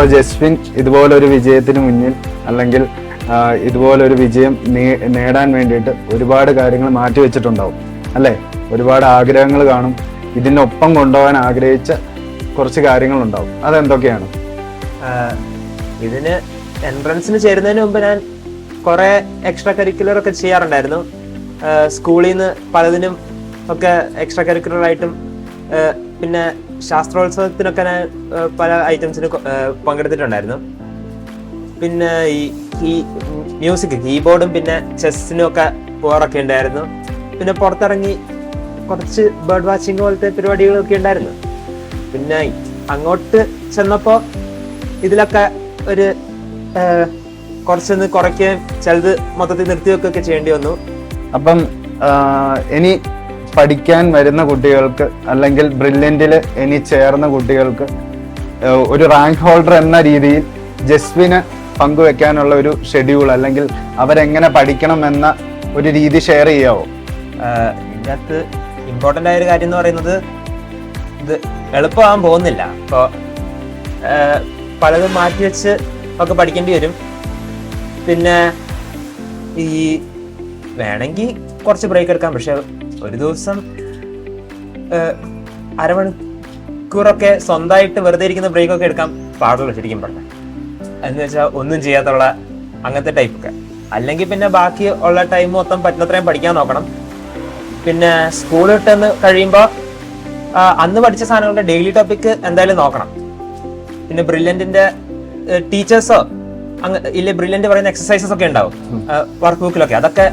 ഇപ്പൊ ജസ്വിൻ ഇതുപോലൊരു വിജയത്തിന് മുന്നിൽ അല്ലെങ്കിൽ ഇതുപോലൊരു വിജയം നേടാൻ വേണ്ടിയിട്ട് ഒരുപാട് കാര്യങ്ങൾ മാറ്റിവെച്ചിട്ടുണ്ടാവും അല്ലേ? ഒരുപാട് ആഗ്രഹങ്ങൾ കാണും. ഇതിനൊപ്പം കൊണ്ടുപോകാൻ ആഗ്രഹിച്ച കുറച്ച് കാര്യങ്ങളുണ്ടാവും. അതെന്തൊക്കെയാണ്? ഇതിന് എൻട്രൻസിന് ചേരുന്നതിന് മുമ്പ് ഞാൻ കുറെ എക്സ്ട്രാ കരിക്കുലർ ഒക്കെ ചെയ്യാറുണ്ടായിരുന്നു. സ്കൂളിൽ നിന്ന് പലതിനും ഒക്കെ എക്സ്ട്രാ കരിക്കുലർ ആയിട്ടും പിന്നെ ശാസ്ത്രോത്സവത്തിനൊക്കെ ഞാൻ പല ഐറ്റംസിന് പങ്കെടുത്തിട്ടുണ്ടായിരുന്നു. പിന്നെ ഈ മ്യൂസിക് കീബോർഡും പിന്നെ ചെസ്സിനും ഒക്കെ പോകാറൊക്കെ ഉണ്ടായിരുന്നു. പിന്നെ പുറത്തിറങ്ങി കുറച്ച് ബേർഡ് വാച്ചിങ് പോലത്തെ പരിപാടികളൊക്കെ ഉണ്ടായിരുന്നു. പിന്നെ അങ്ങോട്ട് ചെന്നപ്പോൾ ഇതിലൊക്കെ ഒരു കുറച്ചൊന്ന് കുറയ്ക്കുകയും ചിലത് മൊത്തത്തിൽ നിർത്തിവെക്കുകയൊക്കെ ചെയ്യേണ്ടി വന്നു. അപ്പം ഇനി പഠിക്കാൻ വരുന്ന കുട്ടികൾക്ക് അല്ലെങ്കിൽ ബ്രില്യൻറ്റിൽ ഇനി ചേർന്ന കുട്ടികൾക്ക് ഒരു റാങ്ക് ഹോൾഡർ എന്ന രീതിയിൽ ജസ്വിന് പങ്കുവെക്കാനുള്ള ഒരു ഷെഡ്യൂൾ അല്ലെങ്കിൽ അവരെങ്ങനെ പഠിക്കണം എന്ന ഒരു രീതി ഷെയർ ചെയ്യാവോ? ഇതിൻ്റെ അകത്ത് ഇമ്പോർട്ടൻ്റ് ആയൊരു കാര്യം എന്ന് പറയുന്നത് ഇത് എളുപ്പമാകാൻ പോകുന്നില്ല. ഇപ്പോൾ പലതും മാറ്റി വെച്ച് ഒക്കെ പഠിക്കേണ്ടി വരും. പിന്നെ ഈ വേണമെങ്കിൽ കുറച്ച് ബ്രേക്ക് എടുക്കാം. പക്ഷെ ഒരു ദിവസം അരമണിക്കൂറൊക്കെ സ്വന്തമായിട്ട് വെറുതെ ഇരിക്കുന്ന ബ്രേക്കൊക്കെ എടുക്കാൻ പാടുള്ളൂ ശരിക്കും പറഞ്ഞാൽ. എന്ന് വെച്ചാൽ ഒന്നും ചെയ്യാത്തുള്ള അങ്ങനത്തെ ടൈപ്പൊക്കെ. അല്ലെങ്കിൽ പിന്നെ ബാക്കി ഉള്ള ടൈം മൊത്തം പറ്റുന്നത്രയും പഠിക്കാൻ നോക്കണം. പിന്നെ സ്കൂൾ വിട്ടെന്ന് കഴിയുമ്പോൾ അന്ന് പഠിച്ച സാധനങ്ങളുടെ ഡെയിലി ടോപ്പിക്ക് എന്തായാലും നോക്കണം. പിന്നെ ബ്രില്യൻറ്റിന്റെ ടീച്ചേഴ്സോ ഇല്ലേ ബ്രില്യൻറ്റ് പറയുന്ന എക്സസൈസസ് ഒക്കെ ഉണ്ടാവും വർക്ക് ബുക്കിലൊക്കെ. അതൊക്കെ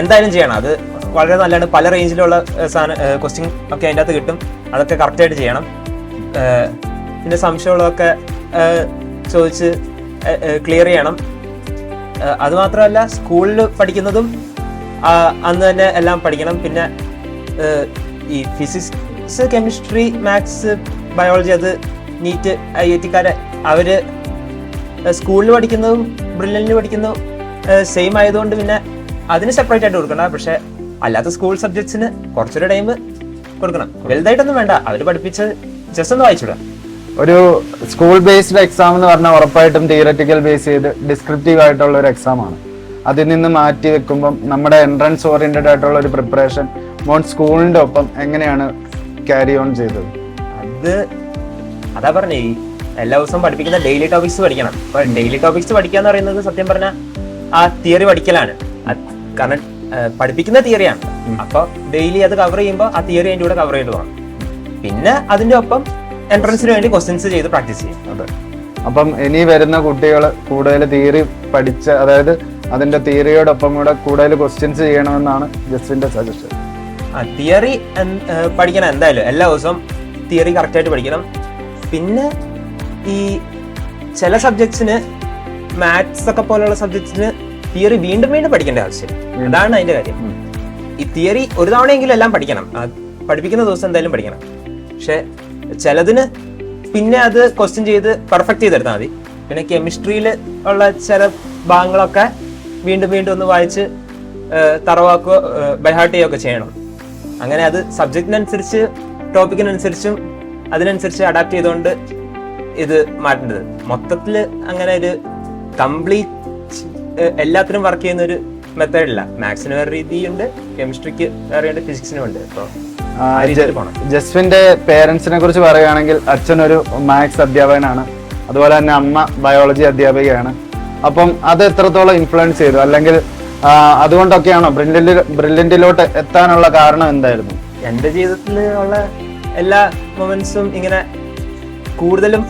എന്തായാലും ചെയ്യണം. അത് വളരെ നല്ലതാണ്. പല റേഞ്ചിലുള്ള ക്വസ്റ്റ്യൻ ഒക്കെ അതിൻ്റെ അകത്ത് കിട്ടും. അതൊക്കെ കറക്റ്റായിട്ട് ചെയ്യണം. പിന്നെ സംശയമുള്ളതൊക്കെ ചോദിച്ച് ക്ലിയർ ചെയ്യണം. അതുമാത്രമല്ല സ്കൂളിൽ പഠിക്കുന്നതും അന്ന് തന്നെ എല്ലാം പഠിക്കണം. പിന്നെ ഈ ഫിസിക്സ്, കെമിസ്ട്രി, മാത്സ്, ബയോളജി അത് നീറ്റ് IIT-ക്കാരെ അവര് സ്കൂളിൽ പഠിക്കുന്നതും ബ്രില്യൻറ്റിൽ പഠിക്കുന്നതും സെയിം ആയതുകൊണ്ട് പിന്നെ അതിന് സെപ്പറേറ്റ് ആയിട്ട് കൊടുക്കണ്ട. പക്ഷെ അല്ലാത്ത സ്കൂൾ സബ്ജക്ട്സിന് കുറച്ചൊരു ടൈം കൊടുക്കണം. വലുതായിട്ടൊന്നും വേണ്ട, അവര് പഠിപ്പിച്ച് ജസ്റ്റ് ഒന്ന് വായിച്ചിടാം. ഒരു സ്കൂൾ ബേസ്ഡ് എക്സാം എന്ന് പറഞ്ഞാൽ ഉറപ്പായിട്ടും തിയററ്റിക്കൽ ബേസ് ചെയ്ത് ഡിസ്ക്രിപ്റ്റീവ് ആയിട്ടുള്ള ഒരു എക്സാം ആണ്. അതിൽ നിന്ന് മാറ്റി വെക്കുമ്പം നമ്മുടെ എൻട്രൻസ് ഓറിയന്റഡ് ആയിട്ടുള്ള ഒരു പ്രിപ്പറേഷൻ മോൻ സ്കൂളിന്റെ ഒപ്പം എങ്ങനെയാണ് ക്യാരി ഓൺ ചെയ്തത്? അതാ പറഞ്ഞേ, ഈ എല്ലാ ദിവസവും പഠിപ്പിക്കുന്ന ഡെയിലി ടോപ്പിക്സ് പഠിക്കണം. അപ്പൊ ഡെയിലി ടോപ്പിക്സ് പഠിക്കാന്ന് പറയുന്നത് സത്യം പറഞ്ഞാൽ ആ തിയറി പഠിക്കലാണ്. കാരണം പഠിപ്പിക്കുന്ന തിയറിയാണ്. അപ്പൊ ഡെയിലി അത് കവർ ചെയ്യുമ്പോൾ ആ തിയറി അതിൻ്റെ കൂടെ കവർ ചെയ്ത് പോകണം. പിന്നെ അതിന്റെ ഒപ്പം എൻട്രൻസിന് വേണ്ടി ക്വസ്റ്റ്യൻസ് ചെയ്ത് പ്രാക്ടീസ് ചെയ്യും. അതെ. അപ്പം ഇനി വരുന്ന കുട്ടികൾ കൂടുതൽ തിയറി പഠിച്ച, അതായത് അതിന്റെ തിയറിയോടൊപ്പം കൂടെ കൂടുതൽ ക്വസ്റ്റ്യൻസ് ചെയ്യണമെന്നാണ് ജസ്റ്റിന്റെ സജഷൻ. തിയറി പഠിക്കണം എന്തായാലും. എല്ലാ ദിവസവും തിയറി കറക്റ്റായിട്ട് പഠിക്കണം. പിന്നെ ഈ ചില സബ്ജക്ട്സിന് മാത്സ് ഒക്കെ പോലുള്ള സബ്ജക്ട്സിന് തിയറി വീണ്ടും വീണ്ടും പഠിക്കേണ്ട ആവശ്യമില്ല. അതാണ് അതിന്റെ കാര്യം. ഈ തിയറി ഒരു തവണയെങ്കിലും എല്ലാം പഠിക്കണം. പഠിപ്പിക്കുന്ന ദിവസം എന്തായാലും പഠിക്കണം. പക്ഷെ ചിലതിന് പിന്നെ അത് ക്വസ്റ്റ്യൻ ചെയ്ത് പെർഫെക്റ്റ് ചെയ്തെടുത്താൽ മതി. പിന്നെ കെമിസ്ട്രിയിൽ ഉള്ള ചില ഭാഗങ്ങളൊക്കെ വീണ്ടും വീണ്ടും ഒന്ന് വായിച്ച് തറവാക്കുകയോ ബൈഹാർട്ട് ചെയ്യുകയൊക്കെ ചെയ്യണം. അങ്ങനെ അത് സബ്ജക്റ്റിനനുസരിച്ച് ടോപ്പിക്കിനനുസരിച്ചും അതിനനുസരിച്ച് അഡാപ്റ്റ് ചെയ്തുകൊണ്ട് ഇത് മാറ്റേണ്ടത്. മൊത്തത്തിൽ അങ്ങനെ ഒരു കംപ്ലീറ്റ് എല്ലാത്തിനും വർക്ക് ചെയ്യുന്ന ഒരു മെത്തേഡില്ല. മാത്സിന് വേറെ രീതിയുണ്ട്, കെമിസ്ട്രിക്ക് വേറെയുണ്ട്, ഫിസിക്സിനും ഉണ്ട്. അപ്പോൾ ജസ്വിന്റെ പേരൻസിനെ കുറിച്ച് പറയുകയാണെങ്കിൽ അച്ഛനൊരു മാത്സ് അധ്യാപകനാണ്, അതുപോലെ തന്നെ അമ്മ ബയോളജി അധ്യാപികയാണ്. അപ്പം അത് എത്രത്തോളം ഇൻഫ്ലുവൻസ് ചെയ്തു, അല്ലെങ്കിൽ അതുകൊണ്ടൊക്കെയാണോ ബ്രില്യൻറ്റിലോട്ട് എത്താനുള്ള കാരണം എന്തായിരുന്നു? എൻ്റെ ജീവിതത്തിൽ ഉള്ള എല്ലാ മൊമെന്റ്സും ഇങ്ങനെ കൂടുതലും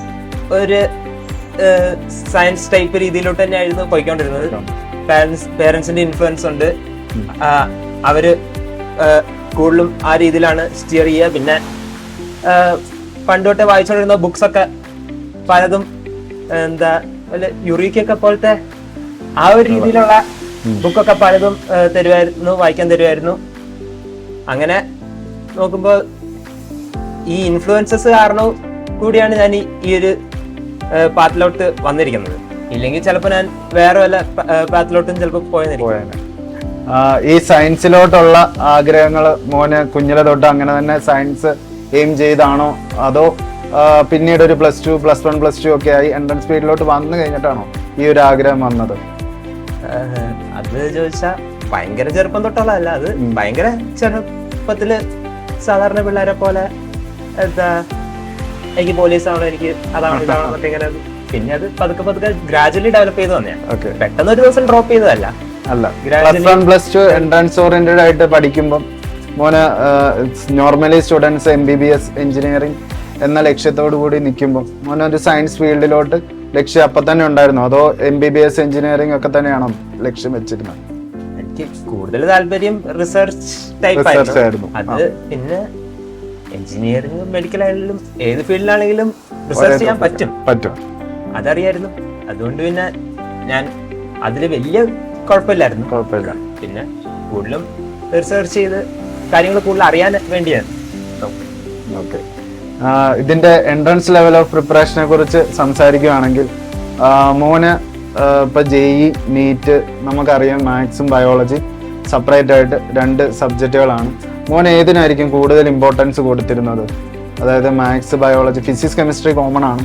ഒരു സയൻസ് ടൈപ്പ് രീതിയിലോട്ട് തന്നെയായിരുന്നു പോയിക്കൊണ്ടിരുന്നത്. പേരൻസിന്റെ ഇൻഫ്ലുവൻസ് ഉണ്ട്. അവര് കൂടുതലും ആ രീതിയിലാണ് സ്റ്റിയർ ചെയ്യുക. പിന്നെ പണ്ടോട്ടെ വായിച്ചുകൊണ്ടിരുന്ന ബുക്സ് ഒക്കെ പലതും എന്താ യുറീക്കൊക്കെ പോലത്തെ ആ ഒരു രീതിയിലുള്ള ബുക്കൊക്കെ പലതും തരുമായിരുന്നു, വായിക്കാൻ തരുമായിരുന്നു. അങ്ങനെ നോക്കുമ്പോൾ ഈ ഇൻഫ്ലുവൻസസ് കാരണം കൂടിയാണ് ഞാൻ ഈ ഒരു പാത്തിലോട്ട് വന്നിരിക്കുന്നത്. ഇല്ലെങ്കിൽ ചിലപ്പോൾ ഞാൻ വേറെ വല്ല പാത്തിലോട്ടും ചിലപ്പോൾ പോയെന്നിരിക്കും. ഈ സയൻസിലോട്ടുള്ള ആഗ്രഹങ്ങൾ മോന് കുഞ്ഞിലെ തൊട്ട് അങ്ങനെ തന്നെ സയൻസ് എയിം ചെയ്താണോ, അതോ പിന്നീട് ഒരു +2, +1, +2 ഒക്കെ ആയി എൻട്രൻസ് ഫീൽഡിലോട്ട് വന്നു കഴിഞ്ഞിട്ടാണോ ഈ ഒരു ആഗ്രഹം വന്നത്? അത് ചോദിച്ചാ ഭയങ്കര ചെറുപ്പം തൊട്ടുള്ളതല്ല, അത് ഭയങ്കര ചെറുപ്പത്തില് സാധാരണ പിള്ളേരെ പോലെ എന്താ എനിക്ക് പോലീസ് ആവണം, എനിക്ക് അതാണ് ഇതാവണം ഇങ്ങനെ. പിന്നെ അത് പതുക്കെ പതുക്കെ ഗ്രാജുവലി ഡെവലപ്പ് ചെയ്ത് വന്നതാണ്. പെട്ടെന്ന് ഒരു ദിവസം ഡ്രോപ്പ് ചെയ്തതല്ല. അല്ല, +1, +2 എൻട്രൻസ് ഓറിയന്റഡ് ആയിട്ട് പഠിക്കുമ്പോൾ മോന് നോർമലി സ്റ്റുഡൻസ് MBBS എഞ്ചിനീയറിംഗ് എന്ന ലക്ഷ്യത്തോടു കൂടി നിൽക്കുമ്പോൾ മോനൊരു സയൻസ് ഫീൽഡിലോട്ട് ലക്ഷ്യം അപ്പൊ തന്നെ ഉണ്ടായിരുന്നു, അതോ MBBS എഞ്ചിനീയറിംഗ് ഒക്കെ തന്നെയാണോ ലക്ഷ്യം വെച്ചിരുന്നത്? എനിക്ക് കൂടുതൽ താല്പര്യം റിസർച്ച് ടൈപ്പ് ആയിരുന്നു. അത് പിന്നെ എഞ്ചിനീയറിംഗ് മെഡിക്കൽ ആയാലും ഏത് ഫീൽഡിലാണെങ്കിലും റിസർച്ച് ചെയ്യാൻ പറ്റും അതറിയായിരുന്നു. അതുകൊണ്ട് പിന്നെ ഞാൻ അതിൽ വലിയ കുഴപ്പമില്ലായിരുന്നു. പിന്നെ കൂടുതലും റിസർച്ച് ചെയ്ത് കാര്യങ്ങൾ കൂടുതൽ അറിയാൻ വേണ്ടിയാണ്. ഓക്കെ, ഇതിന്റെ എൻട്രൻസ് ലെവൽ ഓഫ് പ്രിപ്പറേഷനെ കുറിച്ച് സംസാരിക്കുകയാണെങ്കിൽ മോന് ഇപ്പൊ JEE നീറ്റ് നമുക്കറിയാം, മാത്സും ബയോളജി സെപ്പറേറ്റ് ആയിട്ട് 2 സബ്ജക്റ്റുകളാണ്. മോൻ ഏതിനായിരിക്കും കൂടുതൽ ഇമ്പോർട്ടൻസ് കൊടുത്തിരുന്നത്? അതായത് maths, biology, physics, chemistry common ആണ്.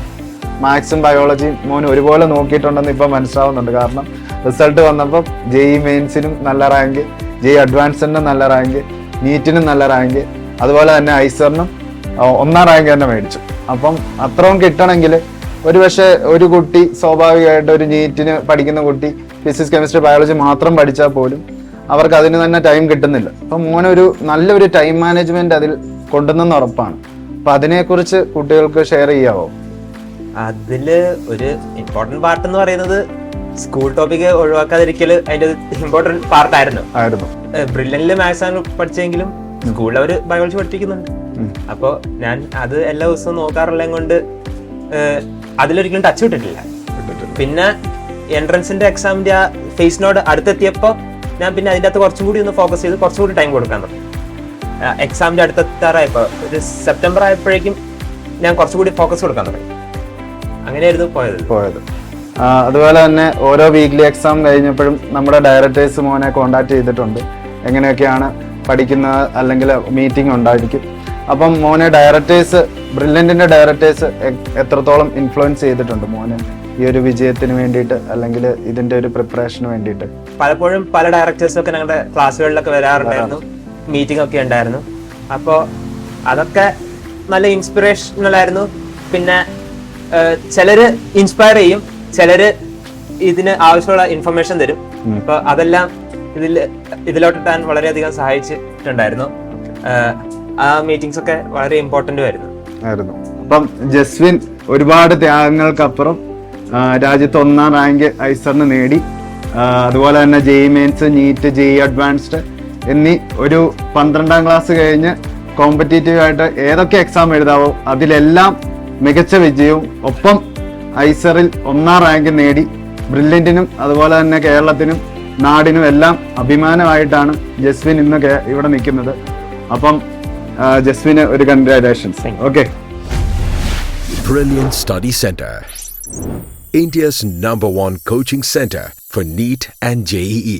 മാത്സും ബയോളജിയും മോൻ ഒരുപോലെ നോക്കിയിട്ടുണ്ടെന്ന് ഇപ്പം മനസ്സിലാവുന്നുണ്ട്. കാരണം റിസൾട്ട് വന്നപ്പോൾ JEE മെയിൻസിനും നല്ല റാങ്ക്, JEE അഡ്വാൻസിനും നല്ല റാങ്ക്, നീറ്റിനും നല്ല റാങ്ക്, അതുപോലെ തന്നെ ഐസറിനും 1ാം റാങ്ക് തന്നെ മേടിച്ചു. അപ്പം അത്രയും കിട്ടണമെങ്കിൽ ഒരുപക്ഷെ ഒരു കുട്ടി സ്വാഭാവികമായിട്ട് ഒരു നീറ്റിന് പഠിക്കുന്ന കുട്ടി ഫിസിക്സ്, കെമിസ്ട്രി, ബയോളജി മാത്രം പഠിച്ചാൽ പോലും അവർക്ക് അതിന് തന്നെ ടൈം കിട്ടുന്നില്ല. അപ്പം മോനൊരു നല്ലൊരു ടൈം മാനേജ്മെന്റ് അതിൽ കൊണ്ടുവന്നെന്ന് ഉറപ്പാണ്. അപ്പൊ അതിനെക്കുറിച്ച് കുട്ടികൾക്ക് ഷെയർ ചെയ്യാവോ? അതില് ഒരു ഇമ്പോർട്ടന്റ് പാർട്ട് എന്ന് പറയുന്നത് സ്കൂൾ ടോപ്പിക് ഒഴിവാക്കാതിരിക്കല് അതിന്റെ ഇമ്പോർട്ടന്റ് പാർട്ടായിരുന്നു. ബ്രില്യന്റില് മാത്സ് ആണ് പഠിച്ചെങ്കിലും സ്കൂളിൽ അവര് ബയോളജി പഠിപ്പിക്കുന്നുണ്ട്. അപ്പൊ ഞാൻ അത് എല്ലാ ദിവസവും നോക്കാറുള്ളത് കൊണ്ട് അതിലൊരിക്കലും ടച്ച് വിട്ടിട്ടില്ല. പിന്നെ എൻട്രൻസിന്റെ എക്സാമിന്റെ ആ ഫേസിനോട് അടുത്തെത്തിയപ്പോ ഞാൻ പിന്നെ അതിന്റെ അകത്ത് കുറച്ചും കൂടി ഒന്ന് ഫോക്കസ് ചെയ്ത് കുറച്ചുകൂടി ടൈം കൊടുക്കാൻ തുടങ്ങി. എക്സാമിന്റെ അടുത്തെത്താറായപ്പോ ഒരു സെപ്റ്റംബർ ആയപ്പോഴേക്കും ഞാൻ കുറച്ചുകൂടി ഫോക്കസ് കൊടുക്കാൻ തുടങ്ങി. അങ്ങനെയായിരുന്നു പോയത്. അതുപോലെ തന്നെ ഓരോ വീക്ക്ലി എക്സാം കഴിഞ്ഞപ്പോഴും നമ്മുടെ ഡയറക്ടേഴ്സ് മോനെ കോണ്ടാക്ട് ചെയ്തിട്ടുണ്ട്, എങ്ങനെയൊക്കെയാണ് പഠിക്കുന്നത്, അല്ലെങ്കിൽ മീറ്റിംഗ് ഉണ്ടായിരിക്കും. അപ്പം മോനെ ഡയറക്ടേഴ്സ്, ബ്രില്യന്റിന്റെ ഡയറക്ടേഴ്സ് എത്രത്തോളം ഇൻഫ്ലുവൻസ് ചെയ്തിട്ടുണ്ട് മോനെ ഈ ഒരു വിജയത്തിന് വേണ്ടിയിട്ട്, അല്ലെങ്കിൽ ഇതിന്റെ ഒരു പ്രിപ്പറേഷന് വേണ്ടിയിട്ട്? പലപ്പോഴും പല ഡയറക്ടേഴ്സും ഒക്കെ ഞങ്ങളുടെ ക്ലാസ്സുകളിലൊക്കെ വരാറുണ്ടായിരുന്നു, മീറ്റിംഗ് ഒക്കെ ഉണ്ടായിരുന്നു. അപ്പോൾ അതൊക്കെ നല്ല ഇൻസ്പിറേഷണൽ ആയിരുന്നു. പിന്നെ ചിലര് ഇൻസ്പയർ ചെയ്യും, ചിലര് ഇതിന് ആവശ്യമുള്ള ഇൻഫർമേഷൻ തരും. അപ്പൊ അതെല്ലാം ഇതിലോട്ടിട്ടാൻ വളരെയധികം സഹായിച്ചിട്ടുണ്ടായിരുന്നു. ആ മീറ്റിംഗ്സ് ഒക്കെ വളരെ ഇമ്പോർട്ടന്റ് ആയിരുന്നു. അപ്പം ജസ്വിൻ ഒരുപാട് ത്യാഗങ്ങൾക്കപ്പുറം രാജ്യത്ത് 1ാം റാങ്ക് ഐസറിന് നേടി. അതുപോലെ തന്നെ JEE mains, NEET, JEE advanced എന്നീ ഒരു 12ാം ക്ലാസ് കഴിഞ്ഞ് കോമ്പറ്റീറ്റീവ് ആയിട്ട് ഏതൊക്കെ എക്സാം എഴുതാവോ അതിലെല്ലാം മികച്ച വിജയവും ഒപ്പം ഐസറിൽ 1ാം റാങ്ക് നേടി ബ്രില്യന്റിനും അതുപോലെ തന്നെ കേരളത്തിനും നാടിനും എല്ലാം അഭിമാനമായിട്ടാണ് ജസ്വിൻ ഇന്ന് ഇവിടെ നിൽക്കുന്നത്. അപ്പം ജസ്വിന് ഒരു congratulations. Okay. Brilliant Study Center, India's #1 coaching center for NEET and JEE.